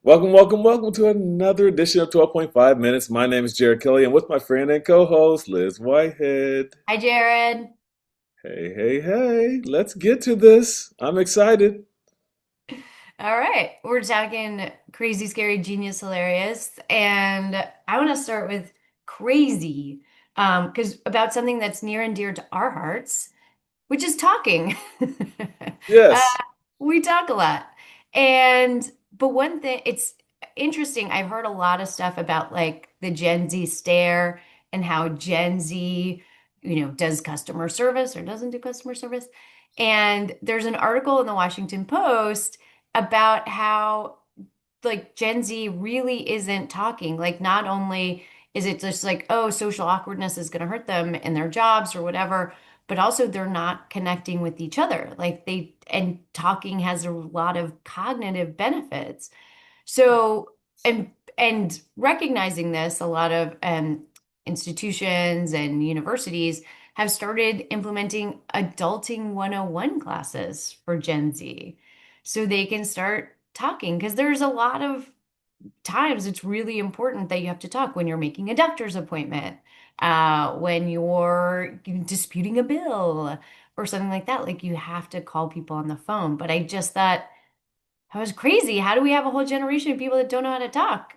Welcome, welcome, welcome to another edition of 12.5 Minutes. My name is Jared Kelly, and with my friend and co-host Liz Whitehead. Hi, Jared. Hey, hey, hey, let's get to this. I'm excited. All right. We're talking crazy, scary, genius, hilarious. And I want to start with crazy, because about something that's near and dear to our hearts, which is talking. Uh, Yes. we talk a lot. But one thing, it's interesting. I've heard a lot of stuff about like the Gen Z stare and how Gen Z, does customer service or doesn't do customer service. And there's an article in the Washington Post about how like Gen Z really isn't talking. Like, not only is it just like, oh, social awkwardness is going to hurt them in their jobs or whatever, but also they're not connecting with each other. And talking has a lot of cognitive benefits. So, and recognizing this, a lot of institutions and universities have started implementing adulting 101 classes for Gen Z so they can start talking because there's a lot of times it's really important that you have to talk when you're making a doctor's appointment, when you're disputing a bill or something like that. Like, you have to call people on the phone. But I just thought that was crazy. How do we have a whole generation of people that don't know how to talk?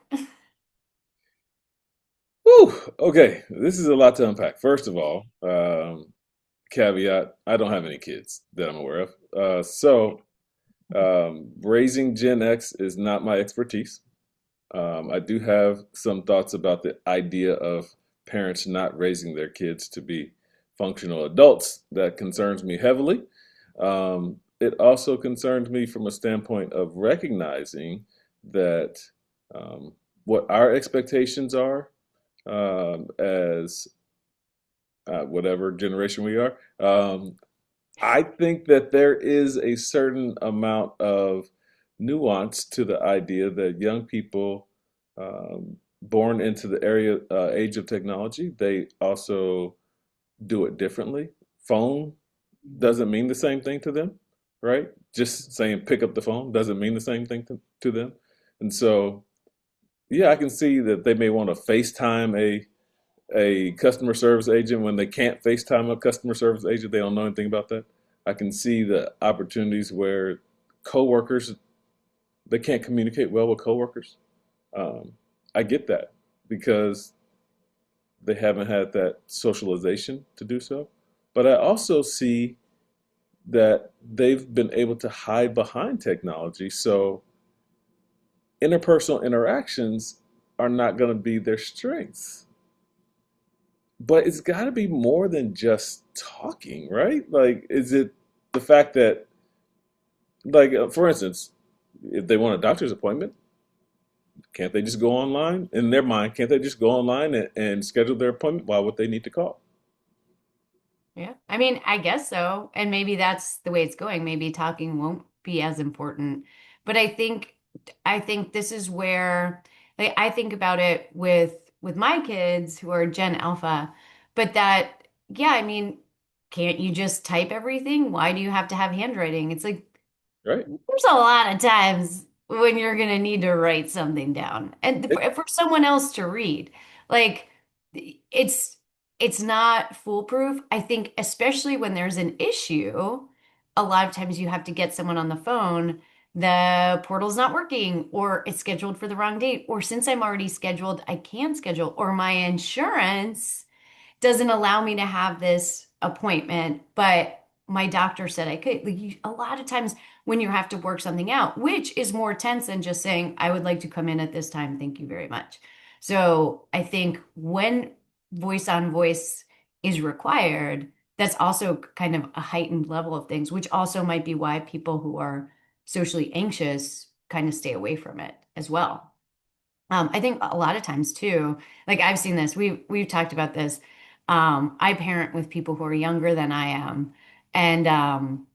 Whew. Okay, this is a lot to unpack. First of all, caveat, I don't have any kids that I'm aware of. Raising Gen X is not my expertise. I do have some thoughts about the idea of parents not raising their kids to be functional adults. That concerns me heavily. It also concerns me from a standpoint of recognizing that what our expectations are as whatever generation we are. I think that there is a certain amount of nuance to the idea that young people born into the age of technology, they also do it differently. Phone doesn't mean the same thing to them, right? Just saying pick up the phone doesn't mean the same thing to them. And so, yeah, I can see that they may want to FaceTime a customer service agent when they can't FaceTime a customer service agent. They don't know anything about that. I can see the opportunities where coworkers they can't communicate well with coworkers. Um, I get that because they haven't had that socialization to do so. But I also see that they've been able to hide behind technology. So interpersonal interactions are not going to be their strengths. But it's got to be more than just talking, right? Like, is it the fact that, like, for instance, if they want a doctor's appointment, can't they just go online? In their mind, can't they just go online and schedule their appointment? Why would they need to call? Yeah. I mean, I guess so. And maybe that's the way it's going. Maybe talking won't be as important. But I think this is where, like, I think about it with my kids who are Gen Alpha, but that, yeah, I mean, can't you just type everything? Why do you have to have handwriting? It's like Right? there's a lot of times when you're going to need to write something down and It, for someone else to read. Like, it's it's not foolproof. I think especially when there's an issue, a lot of times you have to get someone on the phone. The portal's not working, or it's scheduled for the wrong date, or since I'm already scheduled, I can't schedule, or my insurance doesn't allow me to have this appointment, but my doctor said I could. Like, a lot of times when you have to work something out, which is more tense than just saying, I would like to come in at this time. Thank you very much. So I think when voice on voice is required, that's also kind of a heightened level of things, which also might be why people who are socially anxious kind of stay away from it as well. I think a lot of times too, like I've seen this, we've talked about this. I parent with people who are younger than I am, and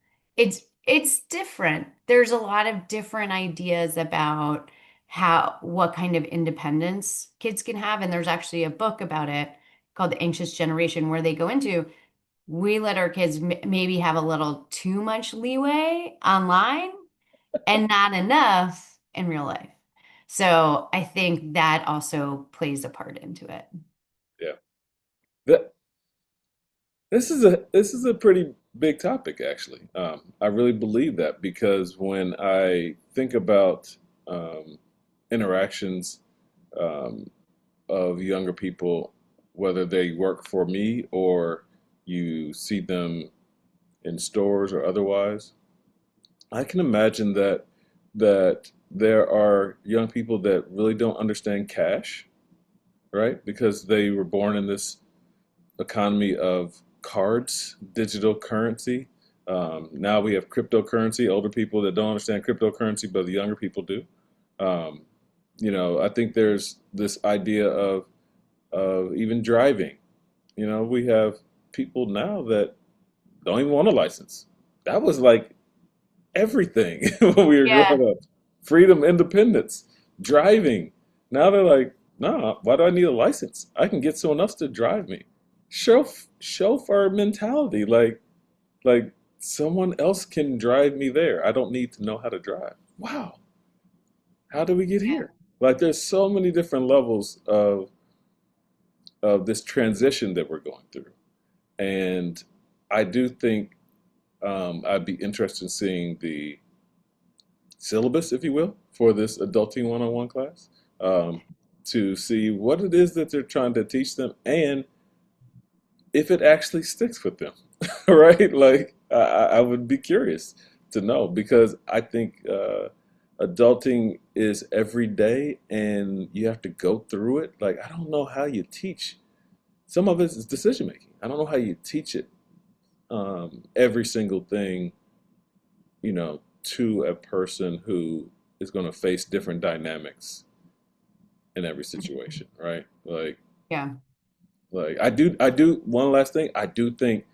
it's different. There's a lot of different ideas about how what kind of independence kids can have, and there's actually a book about it called The Anxious Generation where they go into we let our kids maybe have a little too much leeway online and not enough in real life. So I think that also plays a part into it. Yeah. That this is a pretty big topic, actually. I really believe that because when I think about um, interactions um, of younger people, whether they work for me or you see them in stores or otherwise, I can imagine that there are young people that really don't understand cash, right? Because they were born in this economy of cards, digital currency. Now we have cryptocurrency. Older people that don't understand cryptocurrency, but the younger people do. Um, I think there's this idea of even driving. We have people now that don't even want a license. That was like everything when we were Yeah. growing up. Freedom, independence, driving. Now they're like, nah, why do I need a license? I can get someone else to drive me. Chauffeur mentality, like someone else can drive me there. I don't need to know how to drive. Wow, how did we get Yeah. here? Like there's so many different levels of this transition that we're going through. And I do think I'd be interested in seeing the syllabus, if you will, for this adulting one-on-one class um, to see what it is that they're trying to teach them and if it actually sticks with them, right? Like I would be curious to know because I think adulting is every day and you have to go through it. Like I don't know how you teach. Some of it is decision making. I don't know how you teach it every single thing, to a person who is going to face different dynamics in every situation, right? Yeah. Like I do. One last thing, I do think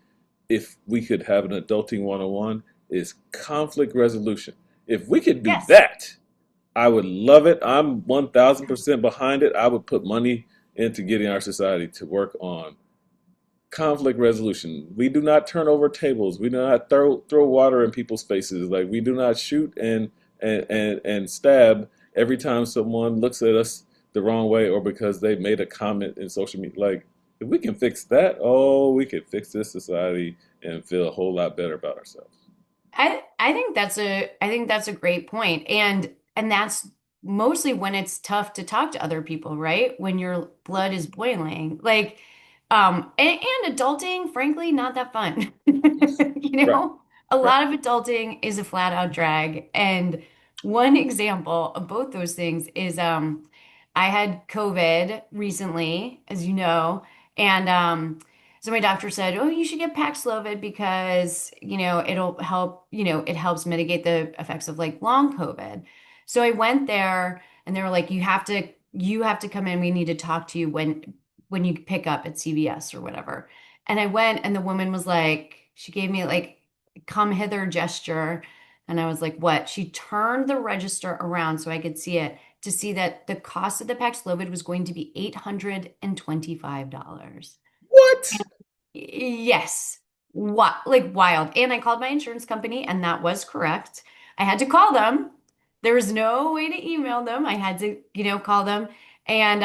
if we could have an adulting 101 is conflict resolution. If we could do Yes. that, I would love it. I'm 1000% behind it. I would put money into getting our society to work on conflict resolution. We do not turn over tables. We do not throw water in people's faces. Like we do not shoot and stab every time someone looks at us the wrong way or because they made a comment in social media. Like if we can fix that, oh, we could fix this society and feel a whole lot better about ourselves. I think that's a great point. And that's mostly when it's tough to talk to other people, right? When your blood is boiling. Like and adulting, frankly, not that fun. You Right, know, a right. lot of adulting is a flat out drag. And one example of both those things is I had COVID recently, as you know, and so my doctor said, "Oh, you should get Paxlovid because, it'll help, it helps mitigate the effects of like long COVID." So I went there and they were like, "You have to come in. We need to talk to you when you pick up at CVS or whatever." And I went and the woman was like, she gave me like come hither gesture. And I was like, "What?" She turned the register around so I could see it to see that the cost of the Paxlovid was going to be $825. What? Yes. What, like wild. And I called my insurance company, and that was correct. I had to call them. There was no way to email them. I had to, call them. And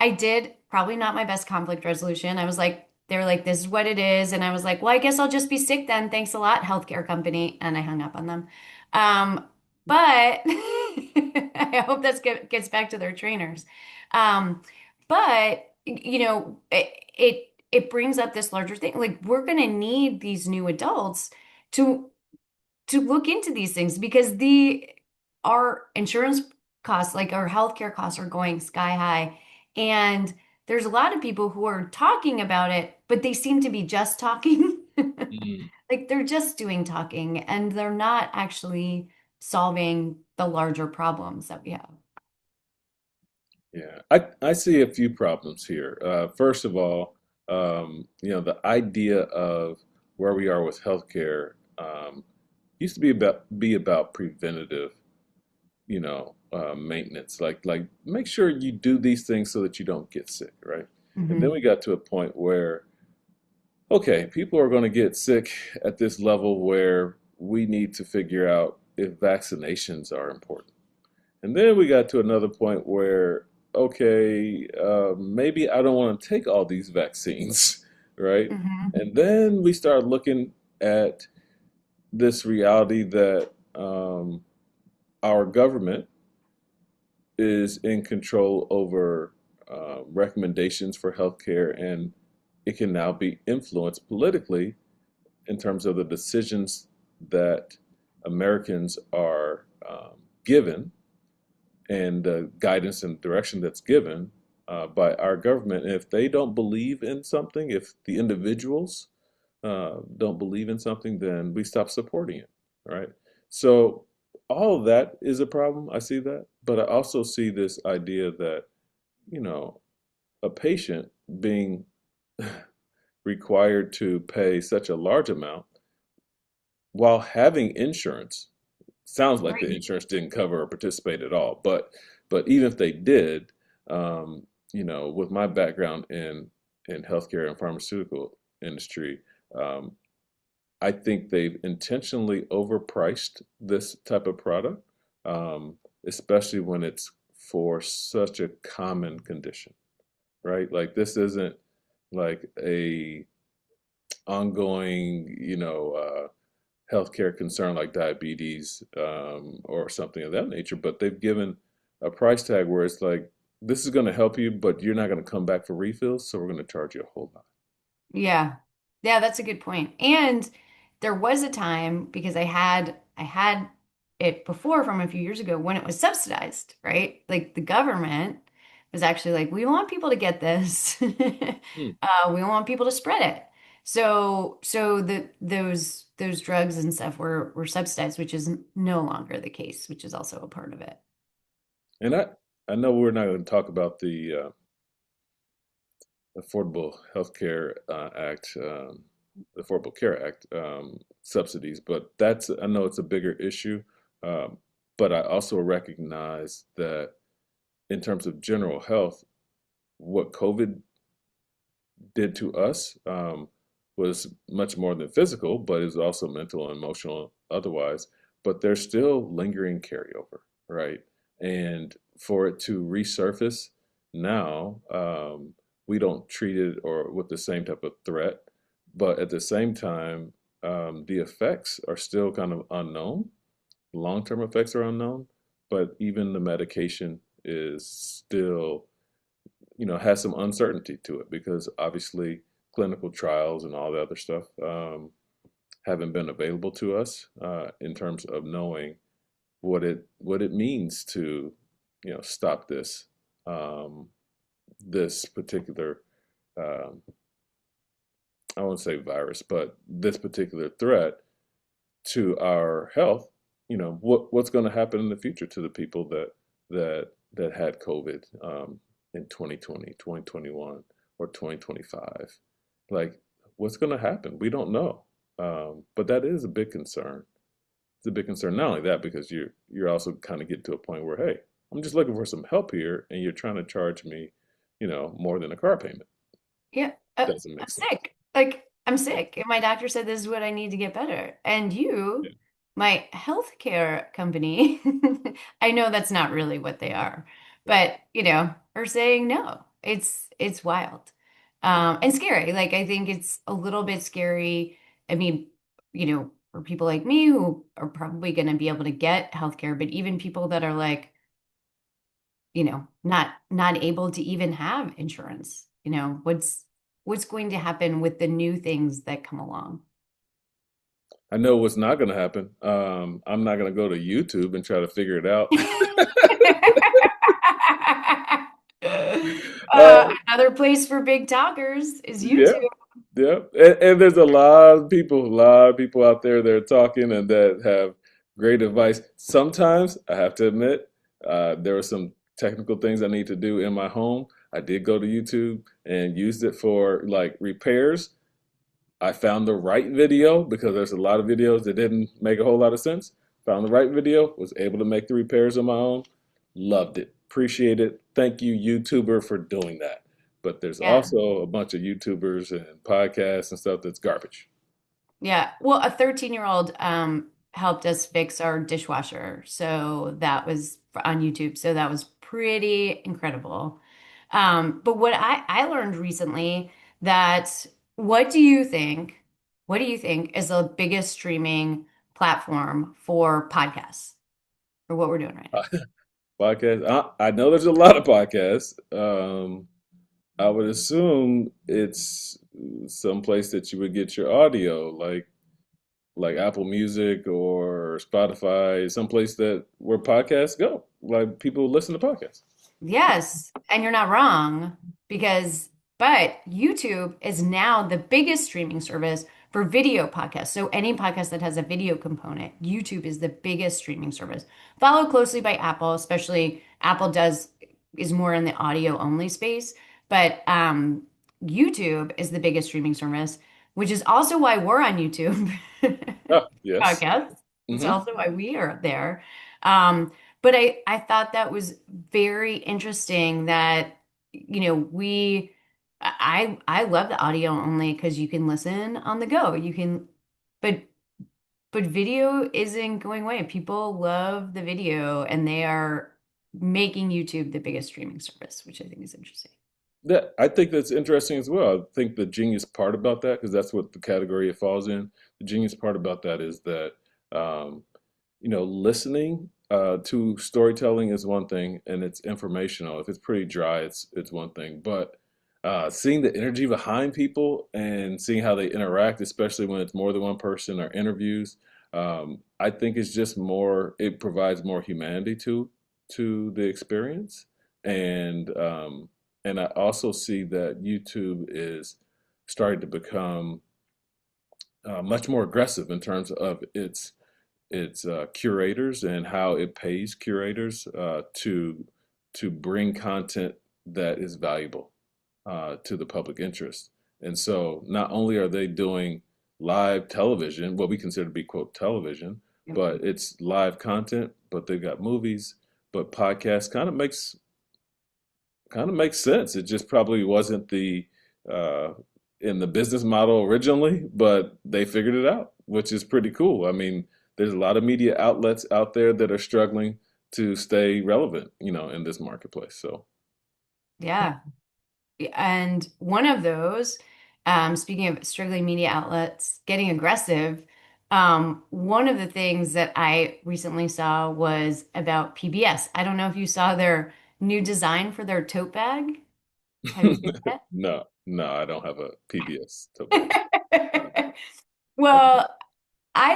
I did probably not my best conflict resolution. I was like, they were like, "This is what it is." And I was like, "Well, I guess I'll just be sick then. Thanks a lot, healthcare company." And I hung up on them. But I hope gets back to their trainers. Um, but it brings up this larger thing. Like we're going to need these new adults to look into these things because the our insurance costs, like our healthcare costs, are going sky high, and there's a lot of people who are talking about it, but they seem to be just talking. Mm. Like they're just doing talking, and they're not actually solving the larger problems that we have. Yeah, I see a few problems here. First of all, the idea of where we are with healthcare used to be about preventative, maintenance. Like make sure you do these things so that you don't get sick, right? And then Hmm. we got to a point where, okay, people are going to get sick at this level where we need to figure out if vaccinations are important. And then we got to another point where, okay, maybe I don't want to take all these vaccines, right? Hmm. And then we start looking at this reality that our government is in control over recommendations for healthcare, and it can now be influenced politically in terms of the decisions that Americans are given and the guidance and direction that's given by our government. And if they don't believe in something, if the individuals don't believe in something, then we stop supporting it, right? So all of that is a problem. I see that, but I also see this idea that, you know, a patient being required to pay such a large amount while having insurance sounds like the Right. insurance didn't cover or participate at all. But even if they did, with my background in healthcare and pharmaceutical industry, um, I think they've intentionally overpriced this type of product, especially when it's for such a common condition, right? Like this isn't like a ongoing, healthcare concern like diabetes or something of that nature, but they've given a price tag where it's like, this is going to help you, but you're not going to come back for refills, so we're going to charge you a whole lot. Yeah. Yeah, that's a good point. And there was a time because I had it before from a few years ago when it was subsidized, right? Like the government was actually like, we want people to get this. Hmm. We want people to spread it. So those drugs and stuff were subsidized, which is no longer the case, which is also a part of it. And I know we're not going to talk about the Affordable Health Care Act, the Affordable Care Act subsidies, but I know it's a bigger issue. Um, but I also recognize that in terms of general health, what COVID did to us was much more than physical, but it was also mental and emotional otherwise. But there's still lingering carryover, right? And for it to resurface now, we don't treat it or with the same type of threat. But at the same time, the effects are still kind of unknown. Long-term effects are unknown, but even the medication is still has some uncertainty to it because obviously clinical trials and all the other stuff haven't been available to us in terms of knowing what it means to stop um, this particular I won't say virus, but this particular threat to our health. What's going to happen in the future to the people that had COVID in 2020, 2021, or 2025. Like, what's going to happen? We don't know. But that is a big concern. It's a big concern. Not only that, because you're also kind of getting to a point where, hey, I'm just looking for some help here, and you're trying to charge me, more than a car payment. Yeah, Doesn't I'm make sense. sick. Like, I'm sick. And my doctor said this is what I need to get better. And Yeah, you, my healthcare company, I know that's not really what they are, right. but are saying no. It's wild. Yeah. And scary. Like, I think it's a little bit scary. I mean, for people like me who are probably going to be able to get healthcare, but even people that are like, not able to even have insurance. What's going to happen with the new things that come along? I know what's not going to happen. I'm not going to go to YouTube and try to figure it out. Another place for big talkers is Yeah, YouTube. yeah. And there's a lot of people out there that are talking and that have great advice. Sometimes I have to admit, there are some technical things I need to do in my home. I did go to YouTube and used it for like repairs. I found the right video because there's a lot of videos that didn't make a whole lot of sense. Found the right video, was able to make the repairs on my own. Loved it. Appreciate it. Thank you, YouTuber, for doing that. But there's Yeah. also a bunch of YouTubers and podcasts and stuff that's garbage. Yeah. Well, a 13-year-old helped us fix our dishwasher. So that was on YouTube. So that was pretty incredible. But what I learned recently that what do you think? What do you think is the biggest streaming platform for podcasts or what we're doing right now? Podcast. I know there's a lot of podcasts. I would assume it's some place that you would get your audio, like Apple Music or Spotify, someplace that where podcasts go, like people listen to podcasts. Yes, and you're not wrong because, but YouTube is now the biggest streaming service for video podcasts. So any podcast that has a video component, YouTube is the biggest streaming service. Followed closely by Apple, especially Apple does is more in the audio only space, but YouTube is the biggest streaming service, which is also why we're on YouTube Ah, yes. podcast. It's Hmm. also why we are there. But I thought that was very interesting that, I love the audio only because you can listen on the go. You can, but video isn't going away. People love the video and they are making YouTube the biggest streaming service, which I think is interesting. That I think that's interesting as well. I think the genius part about that, because that's what the category it falls in. The genius part about that is that um, listening to storytelling is one thing, and it's informational. If it's pretty dry, it's one thing. But seeing the energy behind people and seeing how they interact, especially when it's more than one person or interviews, I think it's just more. It provides more humanity to the experience, and I also see that YouTube is starting to become much more aggressive in terms of its curators and how it pays curators to bring content that is valuable to the public interest. And so not only are they doing live television, what we consider to be quote television, Yep. but it's live content, but they've got movies, but podcast kind of makes sense. It just probably wasn't the uh, in the business model originally, but they figured it out, which is pretty cool. I mean, there's a lot of media outlets out there that are struggling to stay relevant, in this marketplace. So, Yeah. And one of those, speaking of struggling media outlets getting aggressive, one of the things that I recently saw was about PBS. I don't know if you saw their new design for their tote bag. Have you seen no, no, I don't have a PBS tote bag. it? I do. Well, I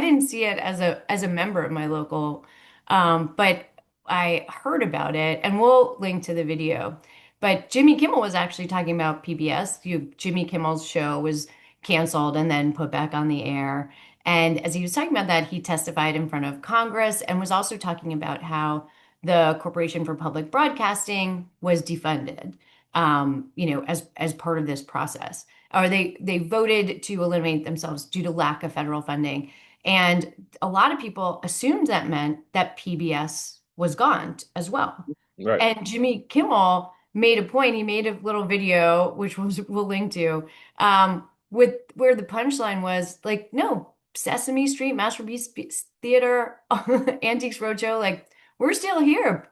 didn't see it as a member of my local, but I heard about it, and we'll link to the video. But Jimmy Kimmel was actually talking about PBS. Jimmy Kimmel's show was canceled and then put back on the air. And as he was talking about that, he testified in front of Congress and was also talking about how the Corporation for Public Broadcasting was defunded, as part of this process or they voted to eliminate themselves due to lack of federal funding. And a lot of people assumed that meant that PBS was gone as well. Right. And Jimmy Kimmel made a point. He made a little video, which we'll link to, with where the punchline was like, no, Sesame Street, Masterpiece Theater, Antiques Roadshow, like we're still here.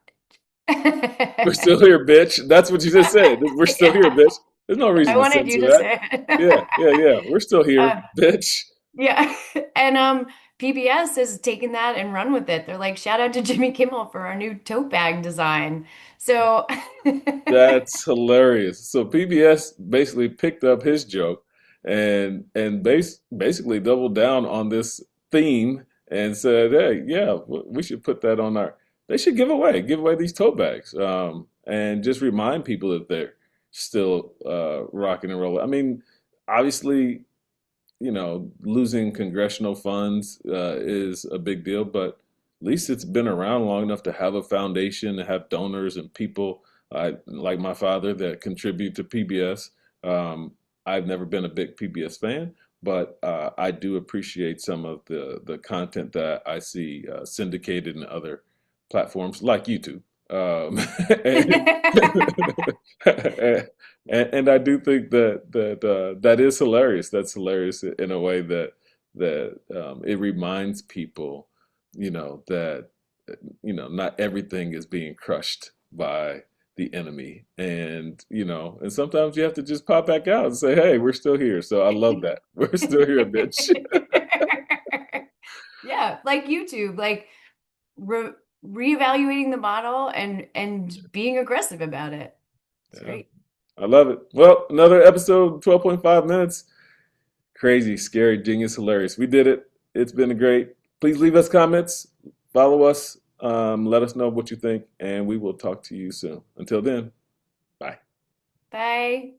We're still here, bitch. That's what you just said. We're still here, Yeah, bitch. There's no I reason to wanted you censor to that. say Yeah, it. yeah, yeah. We're still Uh, here, bitch. Yeah. And PBS has taken that and run with it. They're like, shout out to Jimmy Kimmel for our new tote bag design. So That's hilarious. So PBS basically picked up his joke and basically doubled down on this theme and said, "Hey, yeah, we should put that on our. They should give away these tote bags, and just remind people that they're still rocking and rolling. I mean, obviously, losing congressional funds is a big deal, but at least it's been around long enough to have a foundation, to have donors and people like my father that contribute to PBS. I've never been a big PBS fan, but I do appreciate some of the content that I see syndicated in other platforms like YouTube. And, and I do think that that is hilarious. That's hilarious in a way that that it reminds people, that not everything is being crushed by the enemy, and sometimes you have to just pop back out and say, "Hey, we're still here." So I love that we're still here, bitch. Yeah, like YouTube, like re reevaluating the model and being aggressive about it. It's Yeah, great. I love it. Well, another episode, 12.5 minutes. Crazy, scary, genius, hilarious. We did it. It's been great. Please leave us comments, follow us, let us know what you think, and we will talk to you soon. Until then, bye. Bye.